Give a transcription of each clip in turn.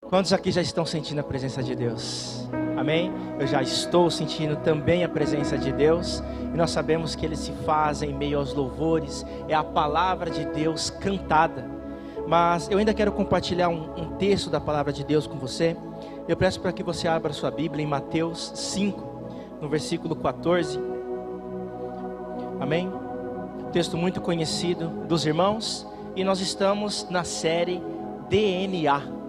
Quantos aqui já estão sentindo a presença de Deus? Amém? Eu já estou sentindo também a presença de Deus. E nós sabemos que Ele se faz em meio aos louvores. É a palavra de Deus cantada. Mas eu ainda quero compartilhar um texto da palavra de Deus com você. Eu peço para que você abra sua Bíblia em Mateus 5, no versículo 14. Amém? Texto muito conhecido dos irmãos. E nós estamos na série DNA.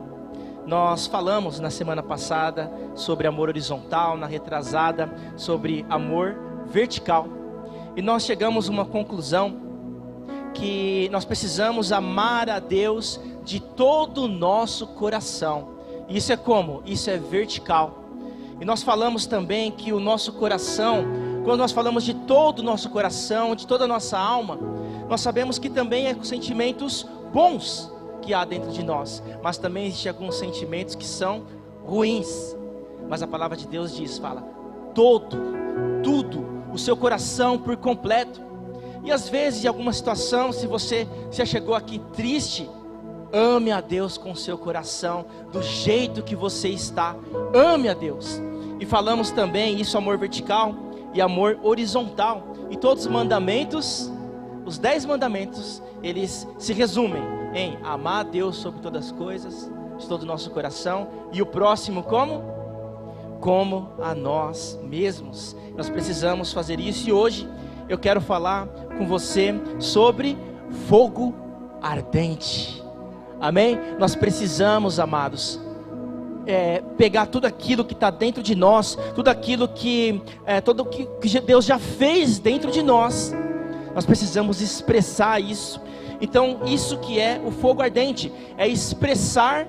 Nós falamos na semana passada sobre amor horizontal, na retrasada sobre amor vertical. E nós chegamos a uma conclusão que nós precisamos amar a Deus de todo o nosso coração. E isso é como? Isso é vertical. E nós falamos também que o nosso coração, quando nós falamos de todo o nosso coração, de toda a nossa alma, nós sabemos que também é com sentimentos bons que há dentro de nós, mas também existem alguns sentimentos que são ruins. Mas a palavra de Deus diz, fala, tudo, o seu coração por completo. E às vezes em alguma situação, se você já chegou aqui triste, ame a Deus com o seu coração, do jeito que você está, ame a Deus. E falamos também isso, amor vertical e amor horizontal. E todos os mandamentos, os 10 mandamentos, eles se resumem em amar a Deus sobre todas as coisas, de todo o nosso coração, e o próximo como? Como a nós mesmos. Nós precisamos fazer isso, e hoje eu quero falar com você sobre fogo ardente. Amém? Nós precisamos, amados, pegar tudo aquilo que está dentro de nós, tudo aquilo que Deus já fez dentro de nós. Nós precisamos expressar isso. Então isso que é o fogo ardente, é expressar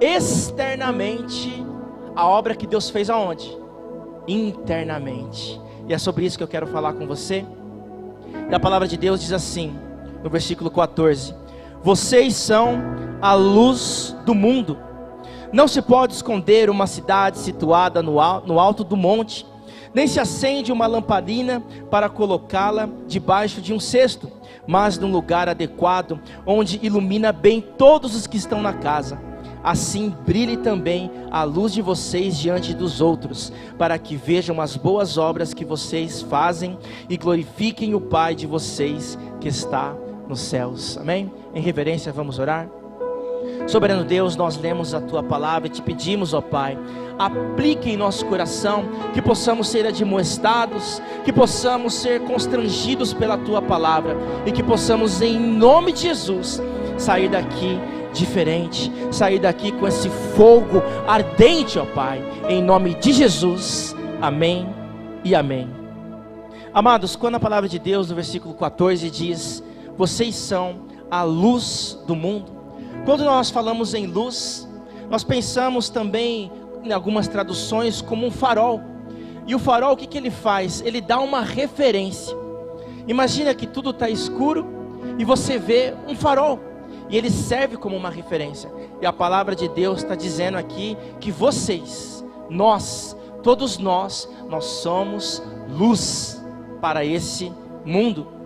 externamente a obra que Deus fez aonde? Internamente. E é sobre isso que eu quero falar com você. E a palavra de Deus diz assim, no versículo 14: vocês são a luz do mundo. Não se pode esconder uma cidade situada no alto do monte, nem se acende uma lamparina para colocá-la debaixo de um cesto, mas num lugar adequado, onde ilumina bem todos os que estão na casa. Assim brilhe também a luz de vocês diante dos outros, para que vejam as boas obras que vocês fazem e glorifiquem o Pai de vocês que está nos céus. Amém? Em reverência vamos orar. Soberano Deus, nós lemos a Tua palavra e te pedimos, ó Pai, aplique em nosso coração, que possamos ser admoestados, que possamos ser constrangidos pela Tua palavra, e que possamos em nome de Jesus, sair daqui diferente, sair daqui com esse fogo ardente, ó Pai, em nome de Jesus, amém e amém. Amados, quando a palavra de Deus no versículo 14 diz, vocês são a luz do mundo. Quando nós falamos em luz, nós pensamos também em algumas traduções como um farol. E o farol, o que ele faz? Ele dá uma referência. Imagina que tudo está escuro e você vê um farol, e ele serve como uma referência. E a palavra de Deus está dizendo aqui que vocês, nós, todos nós somos luz para esse mundo.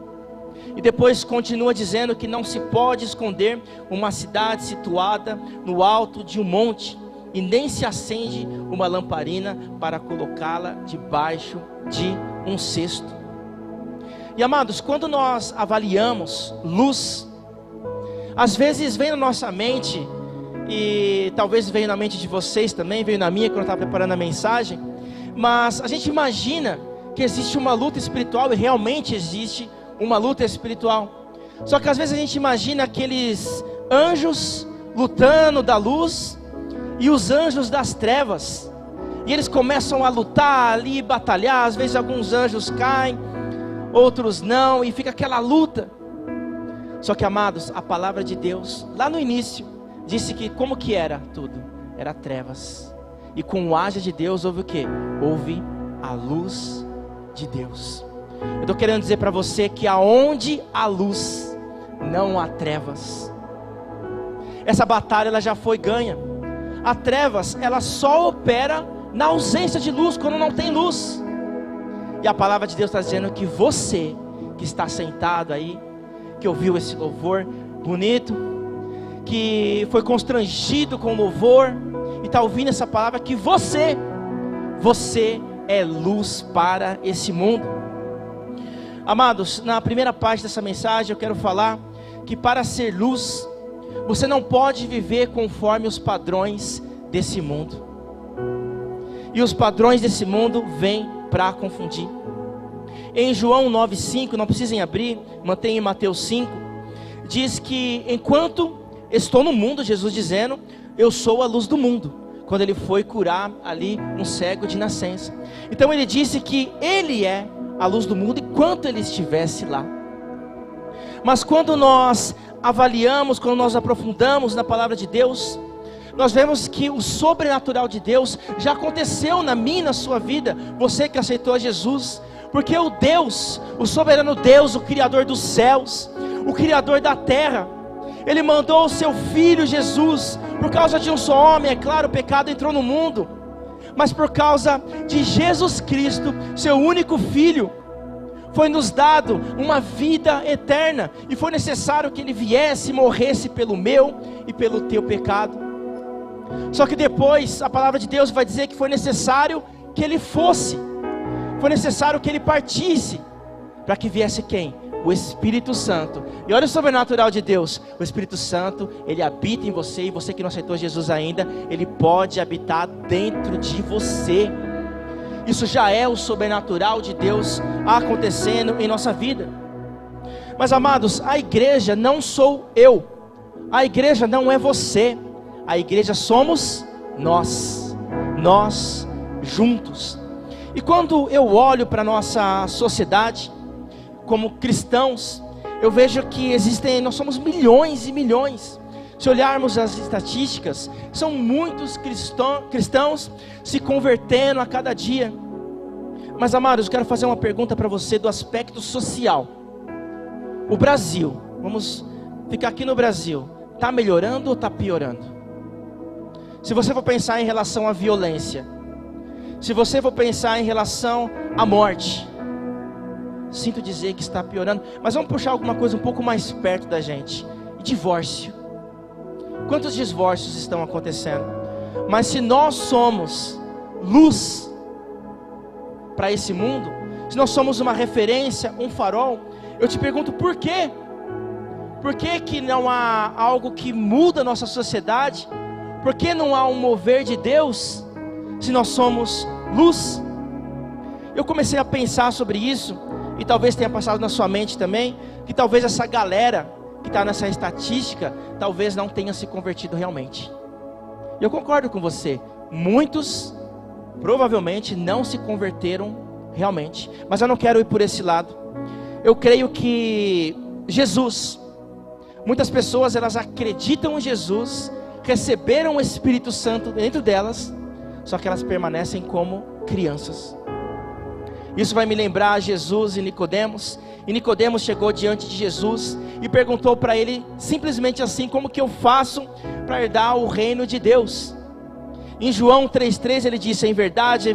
E depois continua dizendo que não se pode esconder uma cidade situada no alto de um monte, e nem se acende uma lamparina para colocá-la debaixo de um cesto. E amados, quando nós avaliamos luz, às vezes vem na nossa mente, e talvez veio na mente de vocês também, veio na minha quando eu estava preparando a mensagem, mas a gente imagina que existe uma luta espiritual, e realmente existe uma luta espiritual. Só que às vezes a gente imagina aqueles anjos lutando da luz e os anjos das trevas, e eles começam a lutar ali, batalhar. Às vezes alguns anjos caem, outros não, e fica aquela luta. Só que, amados, a palavra de Deus lá no início disse que como que era tudo? Era trevas, e com o haja de Deus houve o que? Houve a luz de Deus. Eu estou querendo dizer para você que aonde há luz, não há trevas. Essa batalha ela já foi ganha. A trevas, ela só opera na ausência de luz, quando não tem luz. E a palavra de Deus está dizendo que você, que está sentado aí, que ouviu esse louvor bonito, que foi constrangido com louvor e está ouvindo essa palavra, que você é luz para esse mundo. Amados, na primeira parte dessa mensagem eu quero falar que para ser luz, você não pode viver conforme os padrões desse mundo. E os padrões desse mundo vêm para confundir. Em João 9,5, não precisem abrir, mantenha em Mateus 5, diz que enquanto estou no mundo, Jesus dizendo, eu sou a luz do mundo, quando ele foi curar ali um cego de nascença. Então ele disse que ele é a luz do mundo enquanto ele estivesse lá. Mas quando nós avaliamos, quando nós aprofundamos na palavra de Deus, nós vemos que o sobrenatural de Deus já aconteceu na minha e na sua vida, você que aceitou Jesus, porque o Deus, o soberano Deus, o Criador dos céus, o Criador da terra, Ele mandou o seu Filho Jesus, por causa de um só homem, é claro, o pecado entrou no mundo, mas por causa de Jesus Cristo, seu único Filho, foi nos dado uma vida eterna, e foi necessário que Ele viesse e morresse pelo meu e pelo teu pecado. Só que depois, a palavra de Deus vai dizer que foi necessário que Ele fosse, foi necessário que Ele partisse, para que viesse quem? O Espírito Santo. E olha o sobrenatural de Deus, o Espírito Santo, Ele habita em você, e você que não aceitou Jesus ainda, Ele pode habitar dentro de você. Isso já é o sobrenatural de Deus acontecendo em nossa vida. Mas amados, a igreja não sou eu, a igreja não é você, a igreja somos nós juntos. E quando eu olho para a nossa sociedade, como cristãos, eu vejo que nós somos milhões e milhões. Se olharmos as estatísticas, são muitos cristãos se convertendo a cada dia. Mas amados, eu quero fazer uma pergunta para você do aspecto social. O Brasil, vamos ficar aqui no Brasil, está melhorando ou está piorando? Se você for pensar em relação à violência, se você for pensar em relação à morte, sinto dizer que está piorando. Mas vamos puxar alguma coisa um pouco mais perto da gente. Divórcio. Quantos divórcios estão acontecendo? Mas se nós somos luz para esse mundo, se nós somos uma referência, um farol, eu te pergunto por quê? Por que que não há algo que muda a nossa sociedade? Por que não há um mover de Deus, se nós somos luz? Eu comecei a pensar sobre isso, e talvez tenha passado na sua mente também, que talvez essa galera que está nessa estatística, talvez não tenha se convertido realmente. Eu concordo com você, muitos provavelmente não se converteram realmente, mas eu não quero ir por esse lado. Eu creio que Jesus, muitas pessoas elas acreditam em Jesus, receberam o Espírito Santo dentro delas, só que elas permanecem como crianças. Isso vai me lembrar Jesus e Nicodemos. E Nicodemos chegou diante de Jesus e perguntou para ele simplesmente assim: como que eu faço para herdar o reino de Deus? Em João 3,3 ele disse: em verdade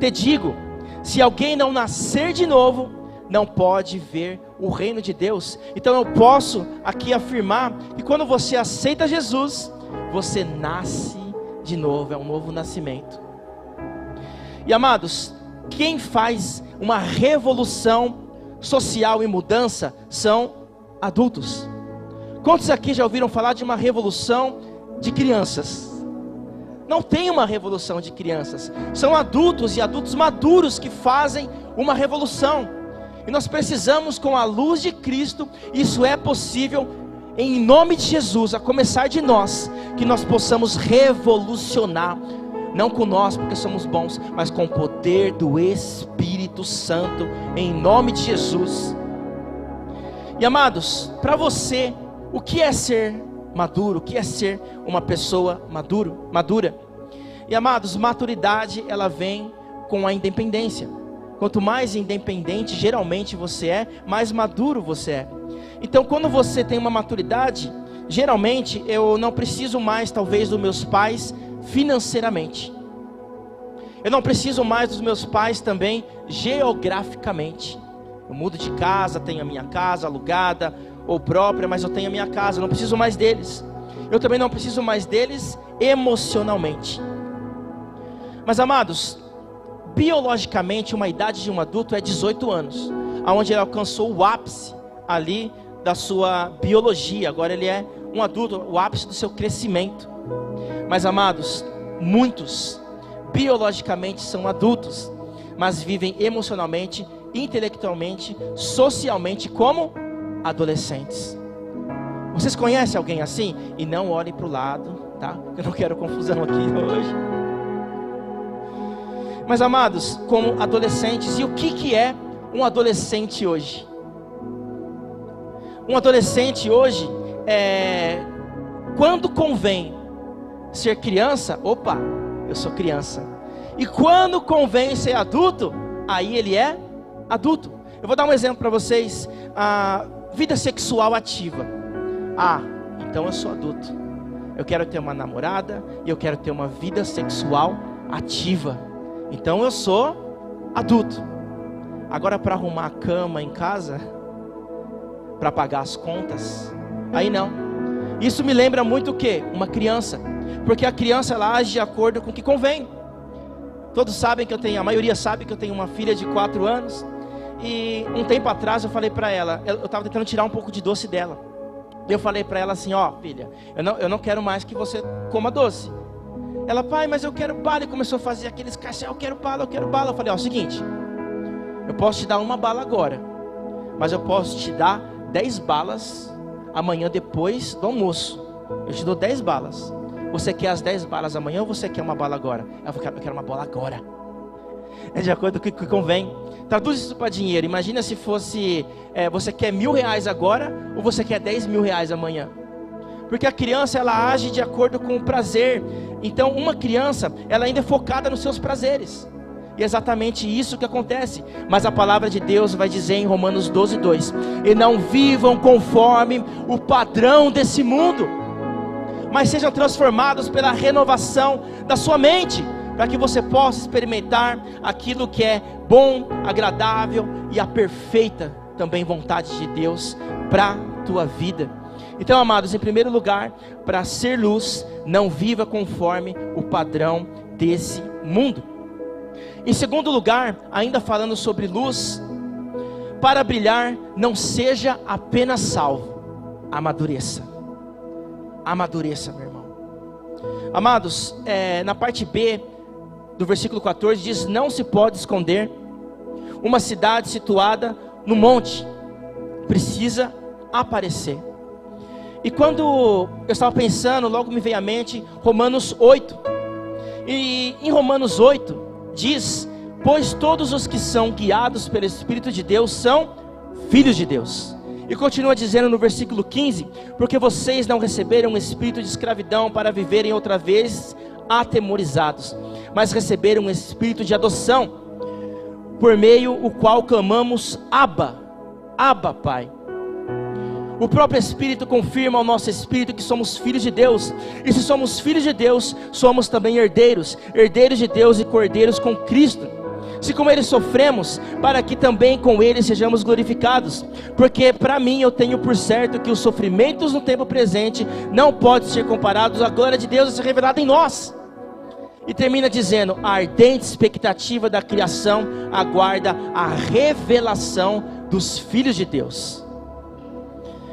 te digo, se alguém não nascer de novo, não pode ver o reino de Deus. Então eu posso aqui afirmar que quando você aceita Jesus, você nasce de novo, é um novo nascimento. E amados, quem faz uma revolução social e mudança são adultos. Quantos aqui já ouviram falar de uma revolução de crianças? Não tem uma revolução de crianças, são adultos e adultos maduros que fazem uma revolução. E nós precisamos, com a luz de Cristo, isso é possível, em nome de Jesus, a começar de nós, que nós possamos revolucionar, não com nós porque somos bons, mas com o poder do Espírito Santo, em nome de Jesus. E amados, para você, o que é ser maduro? O que é ser uma pessoa madura? E amados, maturidade ela vem com a independência. Quanto mais independente geralmente você é, mais maduro você é. Então quando você tem uma maturidade, geralmente eu não preciso mais talvez dos meus pais financeiramente. Eu não preciso mais dos meus pais também geograficamente. Eu mudo de casa, tenho a minha casa alugada, ou própria, mas eu tenho a minha casa, eu não preciso mais deles. Eu também não preciso mais deles emocionalmente. Mas amados, biologicamente uma idade de um adulto é 18 anos, onde ele alcançou o ápice ali da sua biologia. Agora ele é um adulto, o ápice do seu crescimento. Mas amados, muitos biologicamente são adultos, mas vivem emocionalmente, intelectualmente, socialmente como adolescentes. Vocês conhecem alguém assim? E não olhem para o lado, tá? Eu não quero confusão aqui hoje. Mas amados, como adolescentes, e o que é um adolescente hoje? Um adolescente hoje quando convém ser criança, opa, eu sou criança. E quando convém ser adulto, aí ele é adulto. Eu vou dar um exemplo para vocês. A vida sexual ativa. Então eu sou adulto. Eu quero ter uma namorada e eu quero ter uma vida sexual ativa. Então eu sou adulto. Agora para arrumar a cama em casa, para pagar as contas, aí não. Isso me lembra muito o quê? Uma criança. Porque a criança ela age de acordo com o que convém. Todos sabem que a maioria sabe que eu tenho uma filha de 4 anos. E um tempo atrás eu falei para ela, eu estava tentando tirar um pouco de doce dela. Eu falei para ela assim, filha, eu não quero mais que você coma doce. Ela, pai, mas eu quero bala. E começou a fazer aqueles cachorros, eu quero bala. Eu falei, seguinte, eu posso te dar uma bala agora, mas eu posso te dar 10 balas amanhã depois do almoço. Eu te dou 10 balas. Você quer as 10 balas amanhã ou você quer uma bala agora? Ela falou, eu quero uma bala agora. É de acordo com o que convém. Traduz isso para dinheiro. Imagina se fosse, você quer R$1.000 agora ou você quer R$10.000 amanhã. Porque a criança ela age de acordo com o prazer. Então uma criança ela ainda é focada nos seus prazeres. E é exatamente isso que acontece. Mas a palavra de Deus vai dizer em Romanos 12:2: e não vivam conforme o padrão desse mundo, mas sejam transformados pela renovação da sua mente, para que você possa experimentar aquilo que é bom, agradável e a perfeita também vontade de Deus para a tua vida. Então, amados, em primeiro lugar, para ser luz, não viva conforme o padrão desse mundo. Em segundo lugar, ainda falando sobre luz, para brilhar, não seja apenas salvo, amadureça. Amadureça, meu irmão. Amados, na parte B do versículo 14 diz: não se pode esconder uma cidade situada no monte, precisa aparecer. E quando eu estava pensando, logo me veio à mente Romanos 8. E em Romanos 8 diz: pois todos os que são guiados pelo Espírito de Deus são filhos de Deus. E continua dizendo no versículo 15: porque vocês não receberam um espírito de escravidão para viverem outra vez atemorizados, mas receberam um espírito de adoção, por meio o qual clamamos Abba, Abba, Pai. O próprio Espírito confirma ao nosso espírito que somos filhos de Deus. E se somos filhos de Deus, somos também herdeiros, herdeiros de Deus e cordeiros com Cristo. Se com Ele sofremos, para que também com Ele sejamos glorificados. Porque para mim eu tenho por certo que os sofrimentos no tempo presente não podem ser comparados à glória de Deus a ser revelada em nós. E termina dizendo: a ardente expectativa da criação aguarda a revelação dos filhos de Deus.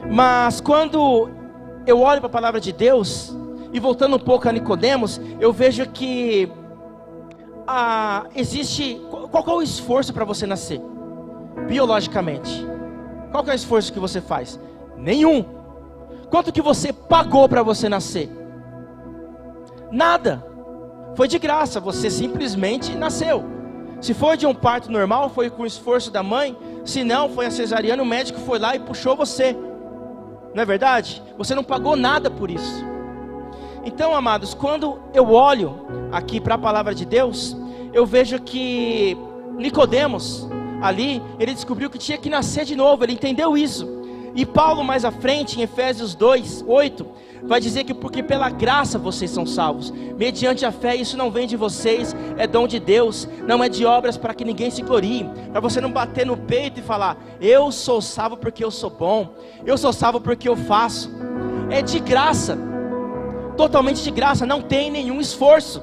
Mas quando eu olho para a palavra de Deus, e voltando um pouco a Nicodemos, eu vejo que existe, qual é o esforço para você nascer? Biologicamente, qual é o esforço que você faz? Nenhum. Quanto que você pagou para você nascer? Nada. Foi de graça, você simplesmente nasceu. Se foi de um parto normal, foi com o esforço da mãe. Se não, foi a cesariana, o médico foi lá e puxou você. Não é verdade? Você não pagou nada por isso. Então, amados, quando eu olho aqui para a palavra de Deus, eu vejo que Nicodemos, ali, ele descobriu que tinha que nascer de novo, ele entendeu isso. E Paulo mais à frente, em Efésios 2:8, vai dizer que porque pela graça vocês são salvos, mediante a fé. Isso não vem de vocês, é dom de Deus, não é de obras para que ninguém se glorie, para você não bater no peito e falar: eu sou salvo porque eu sou bom, eu sou salvo porque eu faço. É de graça, totalmente de graça, não tem nenhum esforço.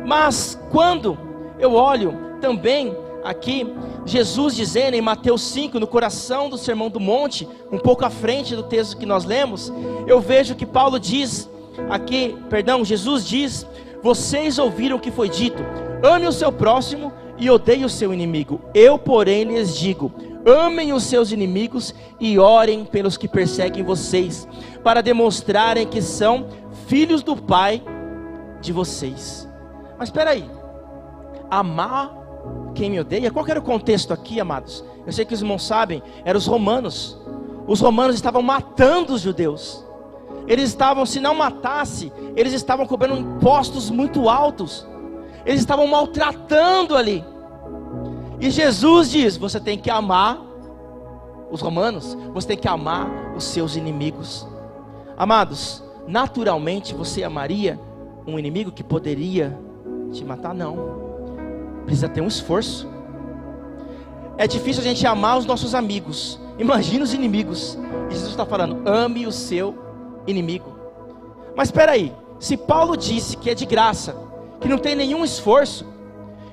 Mas quando eu olho também aqui, Jesus dizendo em Mateus 5, no coração do Sermão do Monte, um pouco à frente do texto que nós lemos, eu vejo que Paulo diz aqui, Jesus diz: vocês ouviram o que foi dito, ame o seu próximo e odeie o seu inimigo. Eu, porém, lhes digo: amem os seus inimigos e orem pelos que perseguem vocês, para demonstrarem que são filhos do Pai de vocês. Mas espera aí, amar quem me odeia? Qual que era o contexto aqui, amados? Eu sei que os irmãos sabem, eram os romanos. Os romanos estavam matando os judeus. Eles estavam, se não matasse, eles estavam cobrando impostos muito altos. Eles estavam maltratando ali. E Jesus diz: você tem que amar os romanos, você tem que amar os seus inimigos. Amados, naturalmente você amaria um inimigo que poderia te matar? Não. Precisa ter um esforço. É difícil a gente amar os nossos amigos, imagina os inimigos. E Jesus está falando: ame o seu inimigo. Mas espera aí, se Paulo disse que é de graça, que não tem nenhum esforço,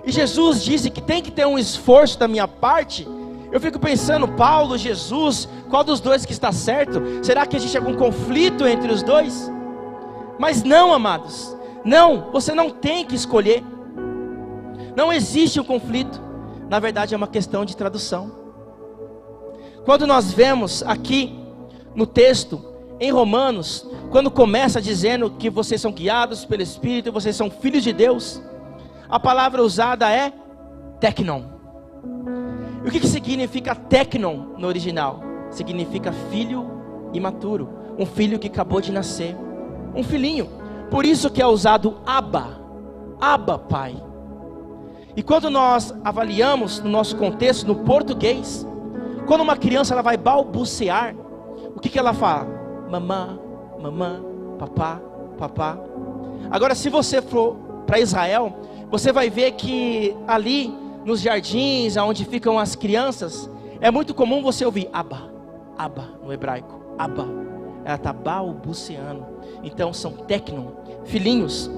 e Jesus disse que tem que ter um esforço da minha parte, eu fico pensando: Paulo, Jesus, qual dos dois que está certo? Será que existe algum conflito entre os dois? Mas não, amados, não, você não tem que escolher. Não existe um conflito. Na verdade é uma questão de tradução. Quando nós vemos aqui no texto, em Romanos, quando começa dizendo que vocês são guiados pelo Espírito, vocês são filhos de Deus, a palavra usada é teknon. E o que significa teknon no original? Significa filho imaturo, um filho que acabou de nascer, um filhinho. Por isso que é usado Abba, Abba Pai. E quando nós avaliamos no nosso contexto, no português, quando uma criança ela vai balbuciar, o que ela fala? Mamã, mamã, papá, papá. Agora, se você for para Israel, você vai ver que ali nos jardins, onde ficam as crianças, é muito comum você ouvir Abba, Abba no hebraico, Abba. Ela está balbuciando. Então são teknon, filhinhos.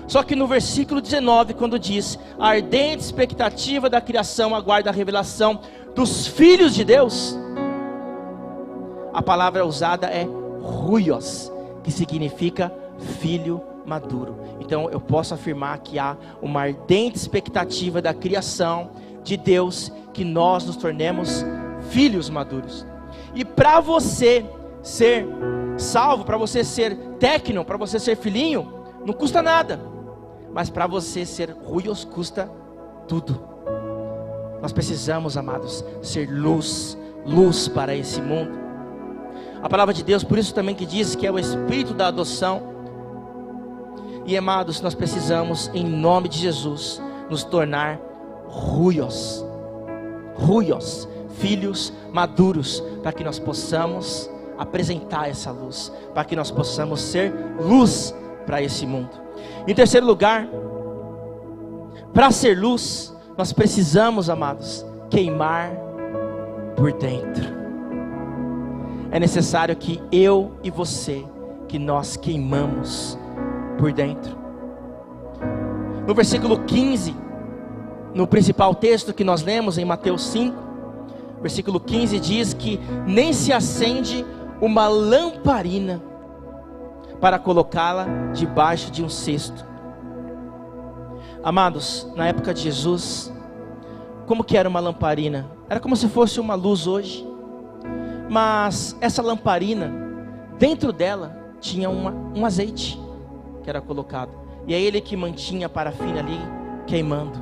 Só que no versículo 19, quando diz: a ardente expectativa da criação aguarda a revelação dos filhos de Deus, a palavra usada é ruios, que significa filho maduro. Então eu posso afirmar que há uma ardente expectativa da criação de Deus, que nós nos tornemos filhos maduros. E para você ser salvo, para você ser teknon, para você ser filhinho, não custa nada. Mas para você ser ruios custa tudo. Nós precisamos, amados, ser luz, luz para esse mundo. A palavra de Deus, por isso também que diz que é o espírito da adoção. E amados, nós precisamos, em nome de Jesus, nos tornar ruios, ruios, filhos maduros, para que nós possamos apresentar essa luz, para que nós possamos ser luz para esse mundo. Em terceiro lugar, para ser luz, nós precisamos, amados, queimar por dentro. É necessário que eu e você, que nós queimamos por dentro. No versículo 15, no principal texto que nós lemos em Mateus 5, versículo 15 diz que nem se acende uma lamparina para colocá-la debaixo de um cesto. Amados, na época de Jesus, como que era uma lamparina? Era como se fosse uma luz hoje. Mas essa lamparina, dentro dela, tinha um azeite que era colocado. E é ele que mantinha a parafina ali queimando.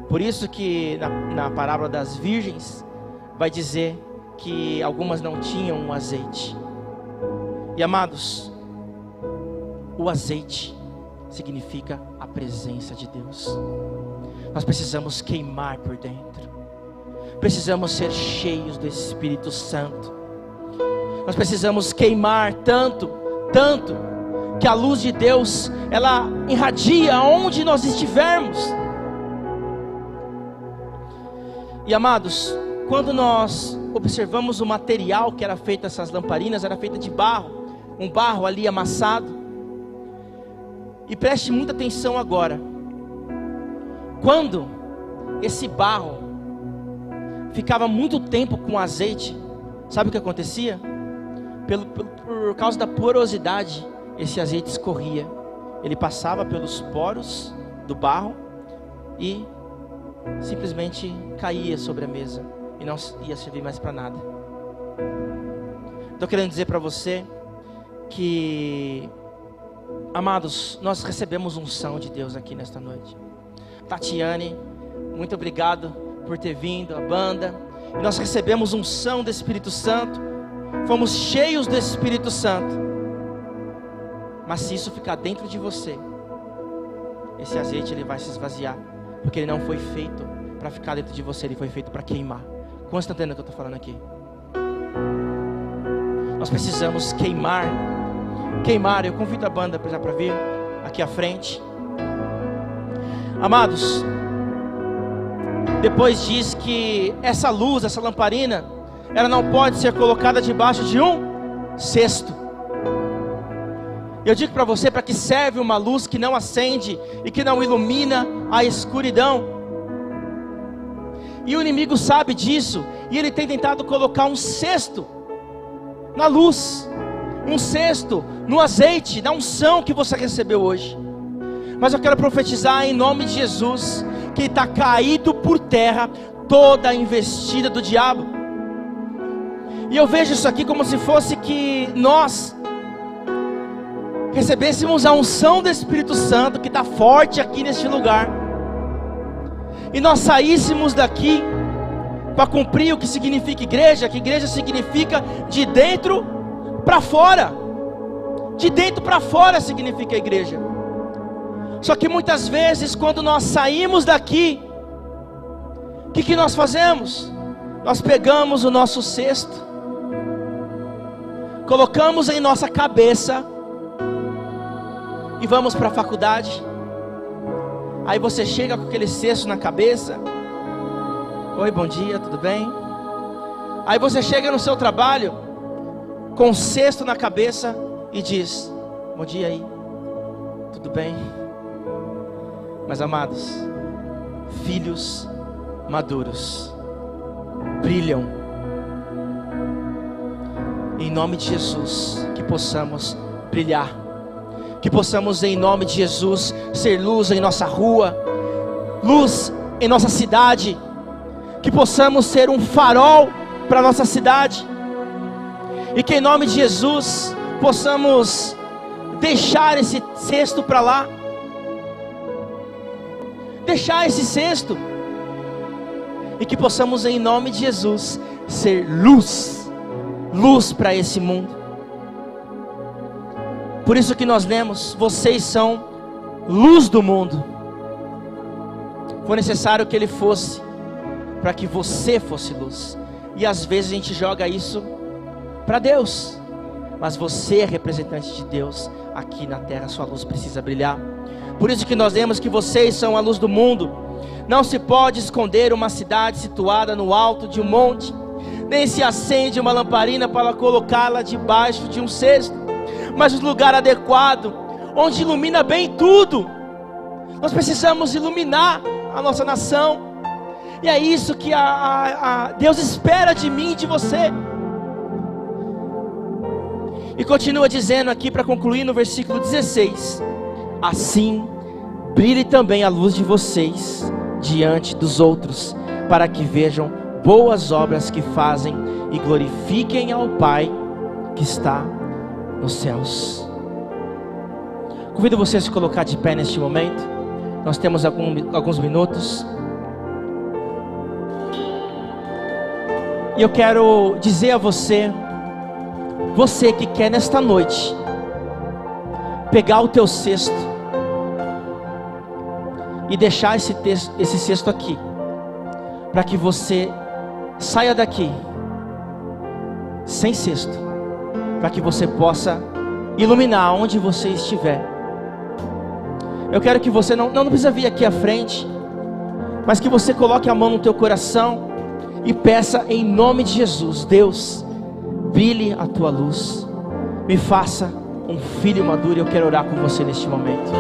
Por isso que na parábola das virgens, vai dizer que algumas não tinham um azeite. E amados, o azeite significa a presença de Deus. Nós precisamos queimar por dentro. Precisamos ser cheios do Espírito Santo. Nós precisamos queimar tanto, que a luz de Deus, ela irradia onde nós estivermos. E amados, quando nós observamos o material que era feito essas lamparinas, era feita de barro, um barro ali amassado. E preste muita atenção agora. Quando esse barro ficava muito tempo com azeite, sabe o que acontecia? Por causa da porosidade, esse azeite escorria. Ele passava pelos poros do barro e simplesmente caía sobre a mesa e não ia servir mais para nada. Estou querendo dizer para você que, amados, nós recebemos unção de Deus aqui nesta noite. Tatiane, muito obrigado por ter vindo, a banda. E nós recebemos unção do Espírito Santo, fomos cheios do Espírito Santo. Mas se isso ficar dentro de você, esse azeite ele vai se esvaziar, porque ele não foi feito para ficar dentro de você, ele foi feito para queimar. Quantos estão entendendo o que eu estou falando aqui? Nós precisamos queimar. Eu convido a banda para vir aqui à frente. Amados, depois diz que essa luz, essa lamparina, ela não pode ser colocada debaixo de um cesto. Eu digo para você, para que serve uma luz que não acende e que não ilumina a escuridão. E o inimigo sabe disso, e ele tem tentado colocar um cesto na luz, um cesto no azeite, na unção que você recebeu hoje. Mas eu quero profetizar em nome de Jesus, que está caído por terra toda a investida do diabo. E eu vejo isso aqui como se fosse que nós recebêssemos a unção do Espírito Santo, que está forte aqui neste lugar, e nós saíssemos daqui para cumprir o que significa igreja, que igreja significa de dentro para fora. De dentro para fora significa igreja. Só que muitas vezes, quando nós saímos daqui, o que nós fazemos? Nós pegamos o nosso cesto, colocamos em nossa cabeça e vamos para a faculdade. Aí você chega com aquele cesto na cabeça. Oi, bom dia, tudo bem? Aí você chega no seu trabalho com o cesto na cabeça e diz: bom dia aí, tudo bem? Mas amados, filhos maduros brilham. Em nome de Jesus, que possamos brilhar, que possamos em nome de Jesus ser luz em nossa rua, luz em nossa cidade, que possamos ser um farol para nossa cidade, e que em nome de Jesus possamos deixar esse cesto para lá, deixar esse cesto, e que possamos em nome de Jesus ser luz para esse mundo. Por isso que nós lemos: vocês são luz do mundo. Foi necessário que ele fosse, para que você fosse luz. E às vezes a gente joga isso para Deus, mas você é representante de Deus aqui na terra, sua luz precisa brilhar. Por isso que nós lemos que vocês são a luz do mundo. Não se pode esconder uma cidade situada no alto de um monte, nem se acende uma lamparina para colocá-la debaixo de um cesto, mas no lugar adequado, onde ilumina bem tudo. Nós precisamos iluminar a nossa nação, e é isso que Deus espera de mim e de você. E continua dizendo aqui, para concluir, no versículo 16: assim brilhe também a luz de vocês diante dos outros, para que vejam boas obras que fazem e glorifiquem ao Pai que está nos céus. Convido você a se colocar de pé neste momento. Nós temos alguns minutos, e eu quero dizer a você, você que quer nesta noite pegar o teu cesto e deixar esse cesto aqui, para que você saia daqui sem cesto, para que você possa iluminar onde você estiver. Eu quero que você não precisa vir aqui à frente, mas que você coloque a mão no teu coração e peça em nome de Jesus: Deus, brilhe a tua luz, me faça um filho maduro. Eu quero orar com você neste momento.